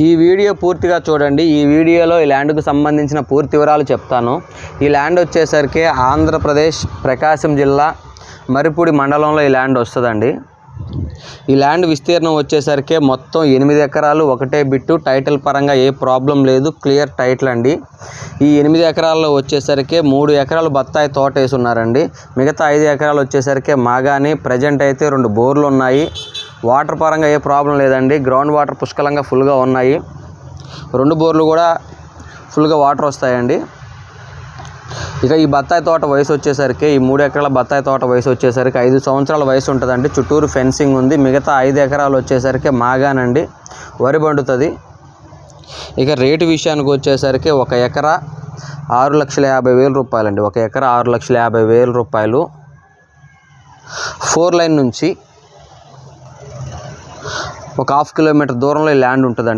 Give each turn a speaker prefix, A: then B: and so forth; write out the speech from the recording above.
A: ఈ వీడియో పూర్తిగా చూడండి. ఈ వీడియోలో ఈ ల్యాండ్కు సంబంధించిన పూర్తి వివరాలు చెప్తాను. ఈ ల్యాండ్ వచ్చేసరికి ఆంధ్రప్రదేశ్ ప్రకాశం జిల్లా మరిపూడి మండలంలో ఈ ల్యాండ్ వస్తుందండి. ఈ ల్యాండ్ విస్తీర్ణం వచ్చేసరికి మొత్తం 8 ఎకరాలు, ఒకటే బిట్టు. టైటిల్ పరంగా ఏ ప్రాబ్లం లేదు, క్లియర్ టైటిల్ అండి. ఈ 8 ఎకరాల్లో వచ్చేసరికి 3 ఎకరాలు బత్తాయి తోట వేసి ఉన్నారండి. మిగతా 5 ఎకరాలు వచ్చేసరికి మాగాని. ప్రజెంట్ అయితే 2 బోర్లు ఉన్నాయి. వాటర్ పరంగా ఏ ప్రాబ్లం లేదండి. గ్రౌండ్ వాటర్ పుష్కలంగా ఫుల్గా ఉన్నాయి. 2 బోర్లు కూడా ఫుల్గా వాటర్ వస్తాయండి. ఇక ఈ బత్తాయి తోట వయసు వచ్చేసరికి, ఈ 3 ఎకరాల బత్తాయి తోట వయసు వచ్చేసరికి 5 సంవత్సరాల వయసు ఉంటుందండి. చుట్టూరు ఫెన్సింగ్ ఉంది. మిగతా 5 ఎకరాలు వచ్చేసరికి మాగానండి, వరి పండుతుంది. ఇక రేటు విషయానికి వచ్చేసరికి 1 ఎకరా 6,50,000 రూపాయలండి. 1 ఎకరా 6,50,000 రూపాయలు. 4 లైన్ నుంచి ఒక ½ కిలోమీటర్ దూరంలో ఈ ల్యాండ్ ఉంటుందండి.